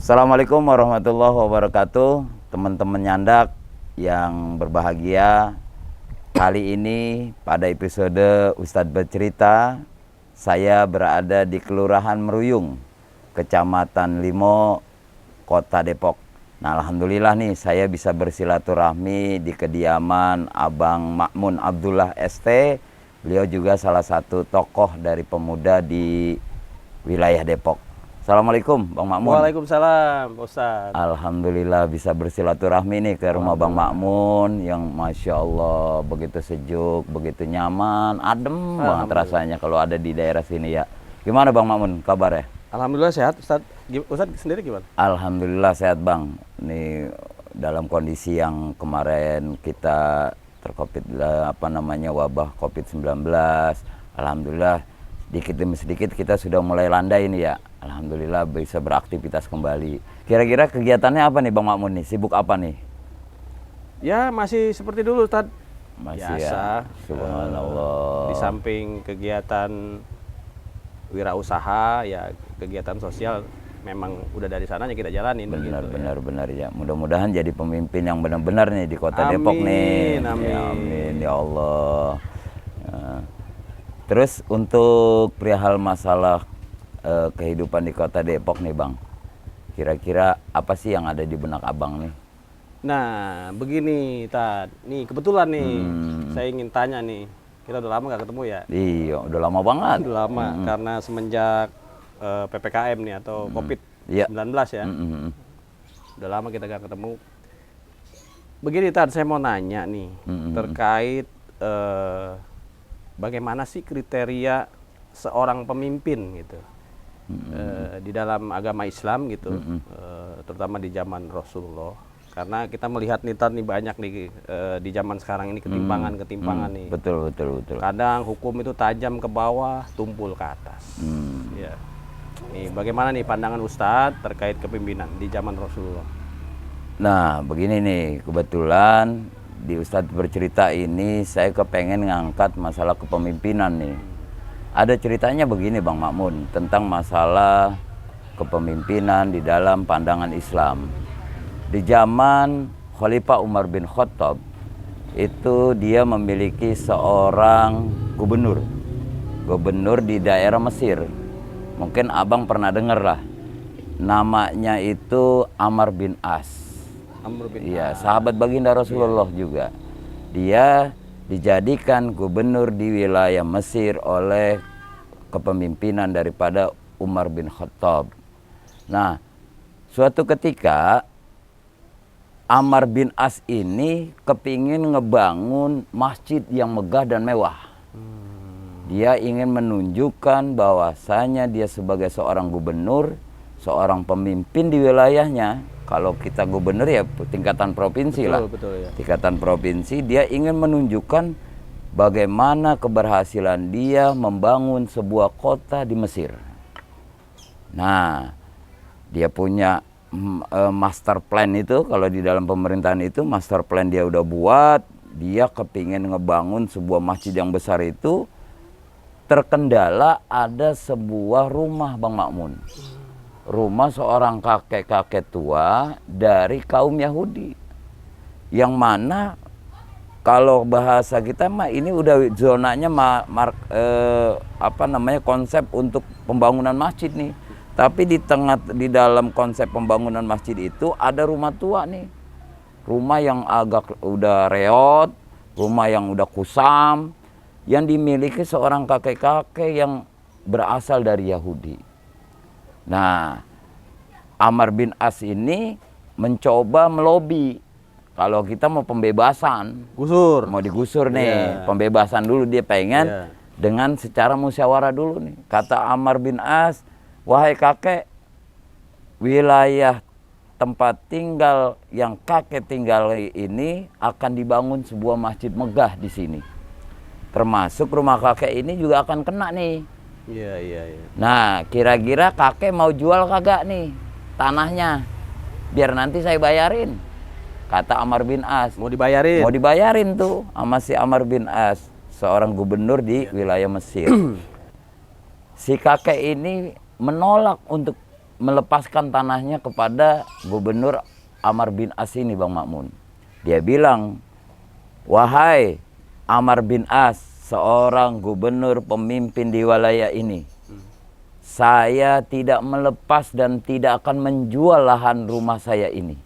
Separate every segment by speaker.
Speaker 1: Assalamualaikum warahmatullahi wabarakatuh, teman-teman nyandak yang berbahagia. Kali ini pada episode Ustadz Bercerita, saya berada di Kelurahan Meruyung, Kecamatan Limo, Kota Depok. Nah, alhamdulillah nih saya bisa bersilaturahmi di kediaman Abang Ma'mun Abdullah ST. Beliau juga salah satu tokoh dari pemuda di wilayah Depok. Assalamualaikum Bang Ma'mun.
Speaker 2: Waalaikumsalam Ustaz.
Speaker 1: Alhamdulillah bisa bersilaturahmi nih ke rumah Bang Ma'mun yang Masya Allah begitu sejuk, begitu nyaman, adem banget rasanya kalau ada di daerah sini ya. Gimana Bang Ma'mun kabar ya?
Speaker 2: Alhamdulillah sehat Ustaz. Ustaz sendiri gimana?
Speaker 1: Alhamdulillah sehat Bang. Nih dalam kondisi yang kemarin kita terkopit wabah COVID-19. Alhamdulillah sedikit demi sedikit kita sudah mulai landai ini ya. Alhamdulillah bisa beraktivitas kembali. Kira-kira kegiatannya apa nih Bang Ma'mun nih? Sibuk apa nih?
Speaker 2: Ya masih seperti dulu Ustaz.
Speaker 1: Masih
Speaker 2: biasa.
Speaker 1: Ya. Subhanallah.
Speaker 2: Di samping kegiatan wirausaha ya kegiatan sosial memang udah dari sananya kita jalanin.
Speaker 1: Benar ya. Mudah-mudahan jadi pemimpin yang benar-benar nih di Kota Depok nih.
Speaker 2: Amin.
Speaker 1: Ya, amin ya Allah. Ya. Terus untuk perihal masalah kehidupan di Kota Depok nih Bang, kira-kira apa sih yang ada di benak Abang nih?
Speaker 2: Nah begini Tad, nih kebetulan nih saya ingin tanya nih, kita udah lama gak ketemu ya?
Speaker 1: Iya udah lama banget.
Speaker 2: Udah lama karena semenjak PPKM nih atau COVID-19 ya. Udah lama kita gak ketemu. Begini Tad, saya mau nanya nih terkait bagaimana sih kriteria seorang pemimpin gitu di dalam agama Islam gitu, terutama di zaman Rasulullah, karena kita melihat nih banyak nih di zaman sekarang ini ketimpangan nih.
Speaker 1: Betul.
Speaker 2: Kadang hukum itu tajam ke bawah, tumpul ke atas. Ya. Nih, bagaimana nih pandangan Ustadz terkait kepemimpinan di zaman Rasulullah?
Speaker 1: Nah, begini nih, kebetulan di Ustadz Bercerita ini saya kepengen ngangkat masalah kepemimpinan nih. Ada ceritanya begini Bang Ma'mun tentang masalah kepemimpinan di dalam pandangan Islam. Di zaman Khalifah Umar bin Khattab itu dia memiliki seorang gubernur di daerah Mesir. Mungkin Abang pernah dengar lah. Namanya itu Amr bin As. Iya, sahabat baginda Rasulullah juga. Dia dijadikan gubernur di wilayah Mesir oleh kepemimpinan daripada Umar bin Khattab. Nah, suatu ketika Amr bin As ini kepingin ngebangun masjid yang megah dan mewah. Dia ingin menunjukkan bahwasanya dia sebagai seorang gubernur, seorang pemimpin di wilayahnya. Kalau kita gubernur ya tingkatan provinsi lah.
Speaker 2: Betul, ya.
Speaker 1: Tingkatan provinsi, dia ingin menunjukkan bagaimana keberhasilan dia membangun sebuah kota di Mesir. Nah, dia punya master plan itu, kalau di dalam pemerintahan itu master plan dia udah buat. Dia kepingin ngebangun sebuah masjid yang besar itu. Terkendala ada sebuah rumah Bang Ma'mun. Rumah seorang kakek-kakek tua dari kaum Yahudi, yang mana kalau bahasa kita mah ini udah zonanya konsep untuk pembangunan masjid nih. Tapi di dalam konsep pembangunan masjid itu ada rumah tua nih, rumah yang agak udah reot, rumah yang udah kusam, yang dimiliki seorang kakek-kakek yang berasal dari Yahudi. Nah, Amr bin As ini mencoba melobi. Kalau kita mau pembebasan,
Speaker 2: mau
Speaker 1: digusur nih, pembebasan dulu dia pengen dengan secara musyawarah dulu nih. Kata Amr bin As, wahai kakek, wilayah tempat tinggal yang kakek tinggal ini akan dibangun sebuah masjid megah di sini. Termasuk rumah kakek ini juga akan kena nih.
Speaker 2: Iya.
Speaker 1: Nah, kira-kira kakek mau jual kagak nih tanahnya? Biar nanti saya bayarin. Kata Amr bin As.
Speaker 2: Mau dibayarin?
Speaker 1: Mau dibayarin tuh sama si Amr bin As, seorang gubernur di wilayah Mesir. Si kakek ini menolak untuk melepaskan tanahnya kepada gubernur Amr bin As ini, Bang Makmun. Dia bilang, wahai Amr bin As, seorang gubernur pemimpin di wilayah ini, saya tidak melepas dan tidak akan menjual lahan rumah saya ini.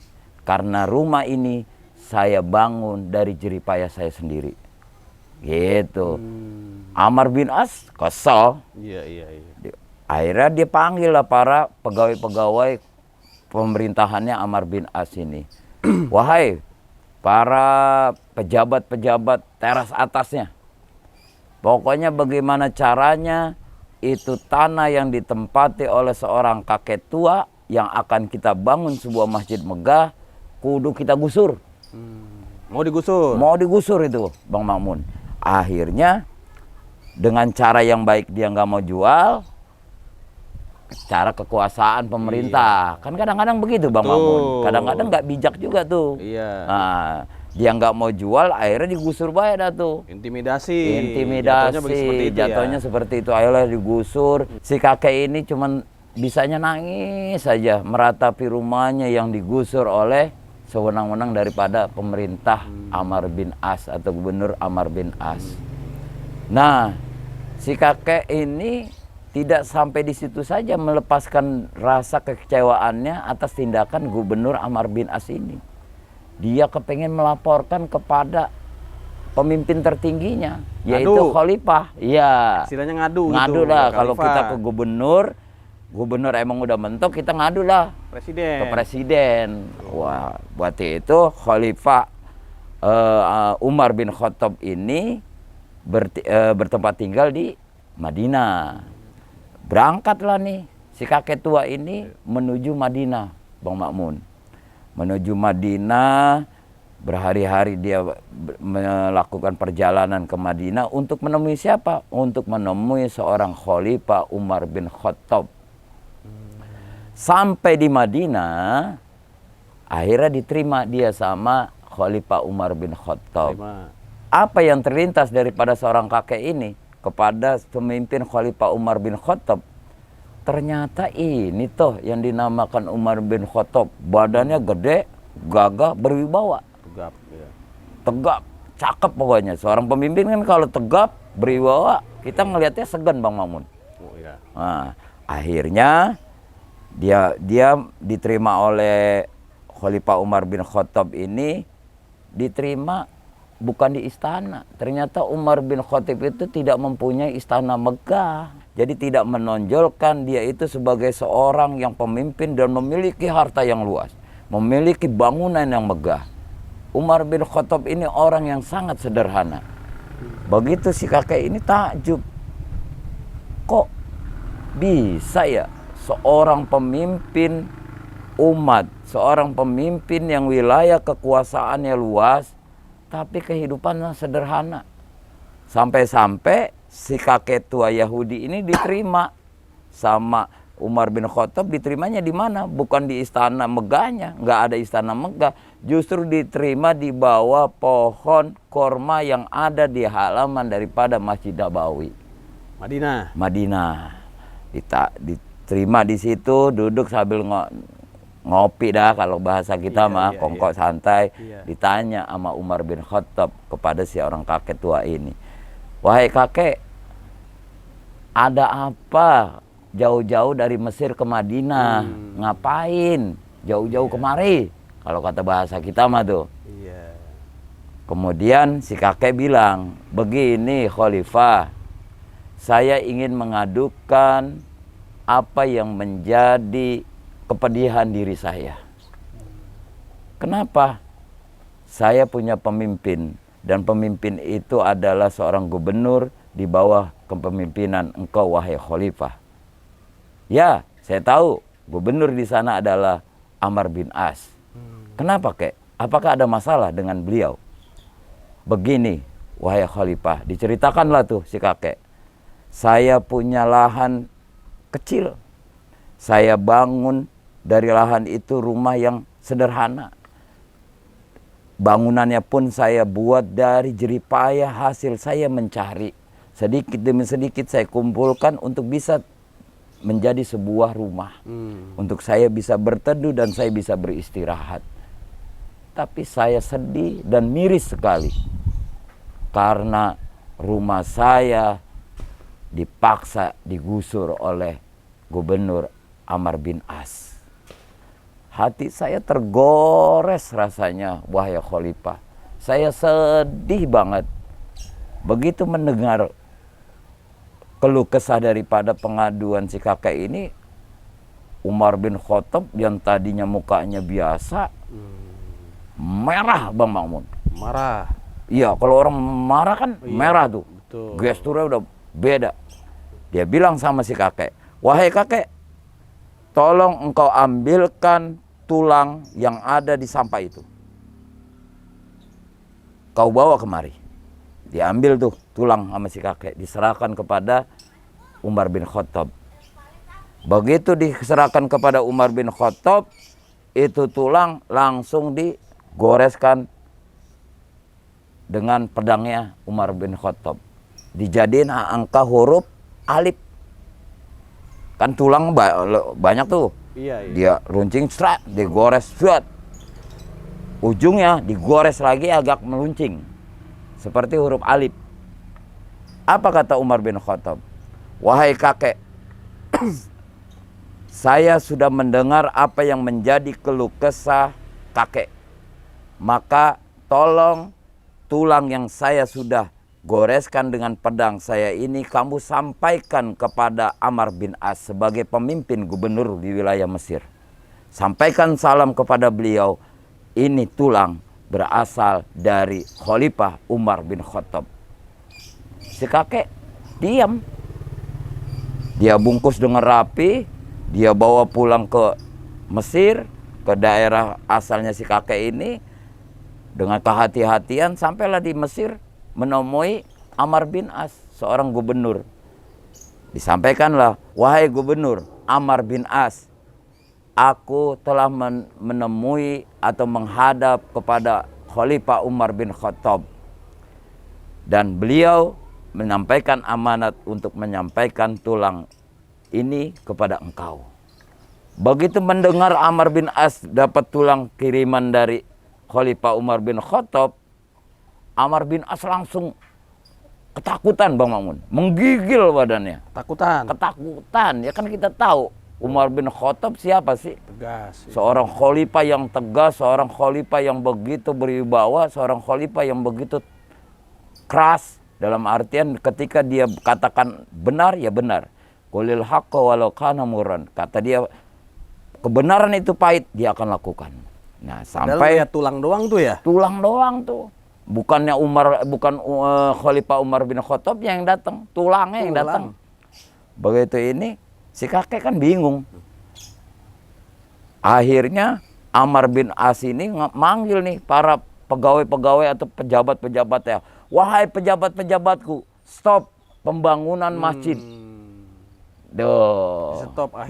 Speaker 1: Karena rumah ini saya bangun dari jeripayah saya sendiri. Gitu. Amr bin As kesal.
Speaker 2: Iya.
Speaker 1: Akhirnya dia panggil lah para pegawai-pegawai pemerintahannya Amr bin As ini. Wahai para pejabat-pejabat teras atasnya, pokoknya bagaimana caranya itu tanah yang ditempati oleh seorang kakek tua yang akan kita bangun sebuah masjid megah, kudu kita gusur.
Speaker 2: Mau digusur?
Speaker 1: Mau digusur itu, Bang Makmun. Akhirnya dengan cara yang baik dia nggak mau jual, cara kekuasaan pemerintah. Kan kadang-kadang begitu, Bang Makmun. Kadang-kadang nggak bijak juga tuh.
Speaker 2: Iya.
Speaker 1: Nah, dia nggak mau jual, akhirnya digusur bae dah tuh.
Speaker 2: Intimidasi.
Speaker 1: Jatuhnya seperti itu. Akhirnya digusur. Si kakek ini cuman bisanya nangis saja meratapi rumahnya yang digusur oleh sewenang-wenang daripada pemerintah Amr bin As atau gubernur Amr bin As. Nah, si kakek ini tidak sampai di situ saja melepaskan rasa kekecewaannya atas tindakan gubernur Amr bin As ini. Dia kepengen melaporkan kepada pemimpin tertingginya, yaitu khalifah. Iya.
Speaker 2: Istilahnya ngadu
Speaker 1: Ngadu
Speaker 2: gitu,
Speaker 1: lah
Speaker 2: ke
Speaker 1: kalau
Speaker 2: khalifah.
Speaker 1: kita ke gubernur emang udah mentok, kita ngadu lah
Speaker 2: Presiden.
Speaker 1: ke presiden. Wah, buat itu khalifah Umar bin Khattab ini bertempat tinggal di Madinah. Berangkatlah nih si kakek tua ini menuju Madinah, Bang Makmun. Menuju Madinah, berhari-hari dia melakukan perjalanan ke Madinah untuk menemui siapa? Untuk menemui seorang khalifah Umar bin Khattab. Sampai di Madinah, akhirnya diterima dia sama khalifah Umar bin Khattab. Apa yang terlintas daripada seorang kakek ini kepada pemimpin khalifah Umar bin Khattab? Ternyata ini toh yang dinamakan Umar bin Khattab. Badannya gede, gagah, berwibawa.
Speaker 2: Tegap, ya.
Speaker 1: Tegap, cakep pokoknya. Seorang pemimpin kan kalau tegap, berwibawa, kita ngelihatnya segan, Bang Makmun.
Speaker 2: Oh, iya.
Speaker 1: Nah, akhirnya dia diterima oleh khalifah Umar bin Khattab ini, diterima bukan di istana. Ternyata Umar bin Khattab itu tidak mempunyai istana megah. Jadi tidak menonjolkan dia itu sebagai seorang yang pemimpin dan memiliki harta yang luas, memiliki bangunan yang megah. Umar bin Khattab ini orang yang sangat sederhana. Begitu si kakek ini takjub. Kok bisa ya seorang pemimpin umat, seorang pemimpin yang wilayah kekuasaannya luas, tapi kehidupannya sederhana. Sampai-sampai si kakek tua Yahudi ini diterima sama Umar bin Khattab. Diterimanya di mana? Bukan di istana megahnya, nggak ada istana megah. Justru diterima di bawah pohon korma yang ada di halaman daripada Masjid Nabawi. Madinah. Diterima di situ, duduk sambil ngopi dah kalau bahasa kita kongkok santai. Ditanya sama Umar bin Khattab kepada si orang kakek tua ini, wahai kakek, ada apa jauh-jauh dari Mesir ke Madinah? Ngapain jauh-jauh kemari? Kalau kata bahasa kita mah tuh. Kemudian si kakek bilang, begini khalifah, saya ingin mengadukan apa yang menjadi kepedihan diri saya. Kenapa? Saya punya pemimpin, dan pemimpin itu adalah seorang gubernur di bawah kepemimpinan engkau wahai khalifah. Ya, saya tahu gubernur di sana adalah Amr bin As. Kenapa kek? Apakah ada masalah dengan beliau? Begini, wahai khalifah, diceritakanlah tuh si kakek. Saya punya lahan kecil. Saya bangun dari lahan itu rumah yang sederhana. Bangunannya pun saya buat dari jeripayah hasil saya mencari. Sedikit demi sedikit saya kumpulkan untuk bisa menjadi sebuah rumah. Untuk saya bisa berteduh dan saya bisa beristirahat. Tapi saya sedih dan miris sekali. Karena rumah saya dipaksa digusur oleh Gubernur Amr bin As. Hati saya tergores rasanya, wahai khalifah. Saya sedih banget. Begitu mendengar keluh kesah daripada pengaduan si kakek ini, Umar bin Khattab yang tadinya mukanya biasa, merah Bang Mamun.
Speaker 2: Marah.
Speaker 1: Iya, kalau orang marah kan merah tuh.
Speaker 2: Betul.
Speaker 1: Gesturnya udah beda. Dia bilang sama si kakek, wahai kakek, tolong engkau ambilkan tulang yang ada di sampah itu. Kau bawa kemari. Diambil tuh tulang sama si kakek, diserahkan kepada Umar bin Khattab. Begitu diserahkan kepada Umar bin Khattab, itu tulang langsung digoreskan dengan pedangnya Umar bin Khattab. Dijadiin angka huruf alif. Kan tulang banyak tuh.
Speaker 2: Iya.
Speaker 1: Dia runcing serat, digores serat. Ujungnya digores lagi agak meruncing. Seperti huruf alif. Apa kata Umar bin Khattab? Wahai kakek, saya sudah mendengar apa yang menjadi keluh kesah kakek. Maka tolong tulang yang saya sudah goreskan dengan pedang saya ini kamu sampaikan kepada Amr bin As sebagai pemimpin gubernur di wilayah Mesir. Sampaikan salam kepada beliau, ini tulang berasal dari Khalifah Umar bin Khattab. Si kakek diam. Dia bungkus dengan rapi, dia bawa pulang ke Mesir, ke daerah asalnya si kakek ini. Dengan kehati-hatian sampailah di Mesir menemui Amr bin As, seorang gubernur. Disampaikanlah, wahai gubernur Amr bin As, aku telah menemui atau menghadap kepada Khalifah Umar bin Khattab. Dan beliau menyampaikan amanat untuk menyampaikan tulang ini kepada engkau. Begitu mendengar Amr bin As dapat tulang kiriman dari Khalifah Umar bin Khattab, Amr bin As langsung ketakutan Bang Mamun, menggigil badannya. Ketakutan, ya kan kita tahu Umar bin Khattab siapa sih?
Speaker 2: Tegas.
Speaker 1: Seorang khalifah yang tegas, seorang khalifah yang begitu berwibawa, seorang khalifah yang begitu keras. Dalam artian ketika dia katakan benar, ya benar. Qulil haqqa walau kana murran. Kata dia kebenaran itu pahit, dia akan lakukan. Nah, sampai
Speaker 2: ya tulang doang tuh ya?
Speaker 1: Tulang doang tuh. Bukan Khalifah Umar bin Khattab yang datang, tulangnya yang datang. Begitu ini si kakek kan bingung. Akhirnya Amr bin As ini manggil nih para pegawai-pegawai atau pejabat-pejabatnya. Wahai pejabat-pejabatku, stop pembangunan masjid. Di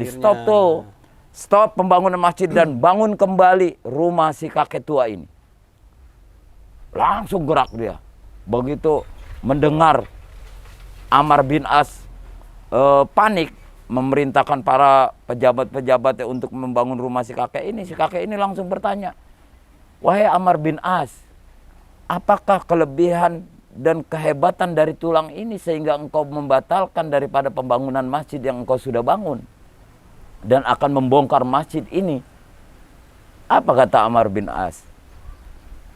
Speaker 1: stop tuh. Stop pembangunan masjid dan bangun kembali rumah si kakek tua ini. Langsung gerak dia. Begitu mendengar Amr bin As panik, memerintahkan para pejabat-pejabatnya untuk membangun rumah si kakek ini langsung bertanya, wahai Amr bin As, apakah kelebihan dan kehebatan dari tulang ini sehingga engkau membatalkan daripada pembangunan masjid yang engkau sudah bangun dan akan membongkar masjid ini? Apa kata Amr bin As?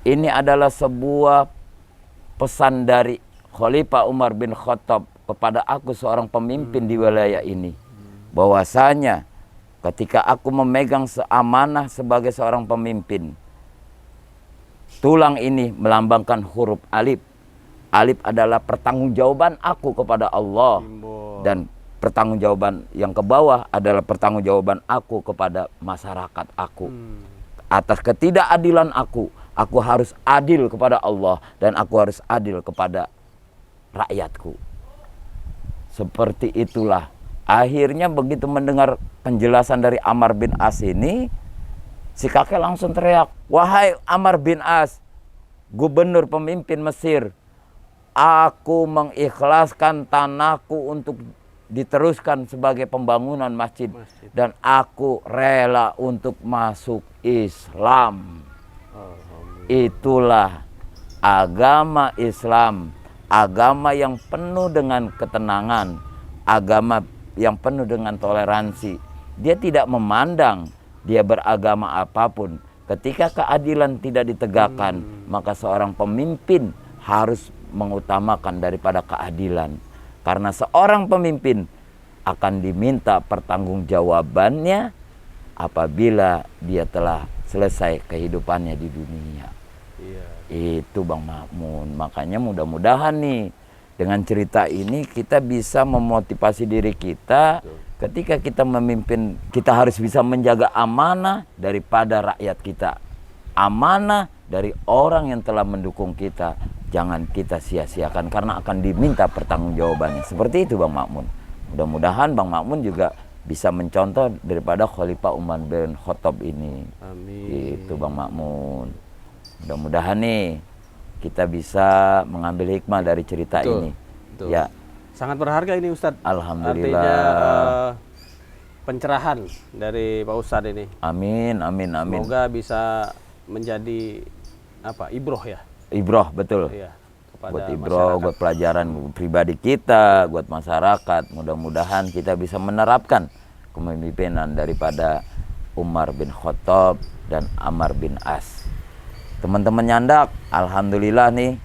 Speaker 1: Ini adalah sebuah pesan dari Khalifah Umar bin Khattab kepada aku seorang pemimpin di wilayah ini. Bahwasanya ketika aku memegang amanah sebagai seorang pemimpin, tulang ini melambangkan huruf alif. Alif adalah pertanggungjawaban aku kepada Allah.
Speaker 2: Simbol.
Speaker 1: Dan pertanggungjawaban yang ke bawah adalah pertanggungjawaban aku kepada masyarakat aku. Atas ketidakadilan aku harus adil kepada Allah dan aku harus adil kepada rakyatku. Seperti itulah. Akhirnya begitu mendengar penjelasan dari Amr bin As ini, si kakek langsung teriak, "Wahai Amr bin As, gubernur pemimpin Mesir, aku mengikhlaskan tanahku untuk diteruskan sebagai pembangunan masjid. Dan aku rela untuk masuk Islam." Itulah agama Islam, agama yang penuh dengan ketenangan, agama yang penuh dengan toleransi. Dia tidak memandang dia beragama apapun. Ketika keadilan tidak ditegakkan, maka seorang pemimpin harus mengutamakan daripada keadilan. Karena seorang pemimpin akan diminta pertanggungjawabannya apabila dia telah selesai kehidupannya di dunia. Itu Bang Makmun. Makanya mudah-mudahan nih dengan cerita ini kita bisa memotivasi diri kita. Ketika kita memimpin, kita harus bisa menjaga amanah daripada rakyat kita. Amanah dari orang yang telah mendukung kita. Jangan kita sia-siakan karena akan diminta pertanggungjawabannya. Seperti itu Bang Makmun. Mudah-mudahan Bang Makmun juga bisa mencontoh daripada Khalifah Umar bin Khattab ini.
Speaker 2: Amin.
Speaker 1: Itu Bang Makmun. Mudah-mudahan nih kita bisa mengambil hikmah dari cerita ini.
Speaker 2: Betul.
Speaker 1: Ya.
Speaker 2: Sangat berharga ini Ustadz.
Speaker 1: Alhamdulillah.
Speaker 2: Artinya pencerahan dari Pak Ustadz ini.
Speaker 1: Amin, amin, amin.
Speaker 2: Semoga bisa menjadi ibroh ya.
Speaker 1: Ibroh, betul.
Speaker 2: Iya,
Speaker 1: buat ibroh, buat pelajaran pribadi kita, buat masyarakat. Mudah-mudahan kita bisa menerapkan kepemimpinan daripada Umar bin Khattab dan Amr bin As. Teman-teman nyandak, alhamdulillah nih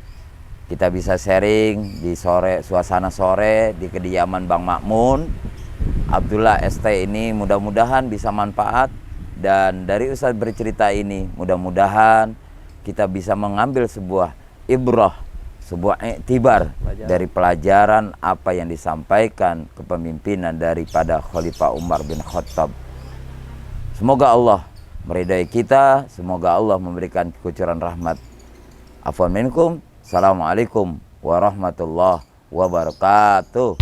Speaker 1: kita bisa sharing di suasana sore di kediaman Bang Makmun Abdullah ST ini. Mudah-mudahan bisa manfaat, dan dari Ustadz bercerita ini mudah-mudahan kita bisa mengambil sebuah ibrah, sebuah iktibar dari pelajaran apa yang disampaikan kepemimpinan daripada Khalifah Umar bin Khattab. Semoga Allah meridai kita, semoga Allah memberikan kekucuran rahmat. Afwan minkum. Assalamualaikum warahmatullahi wabarakatuh.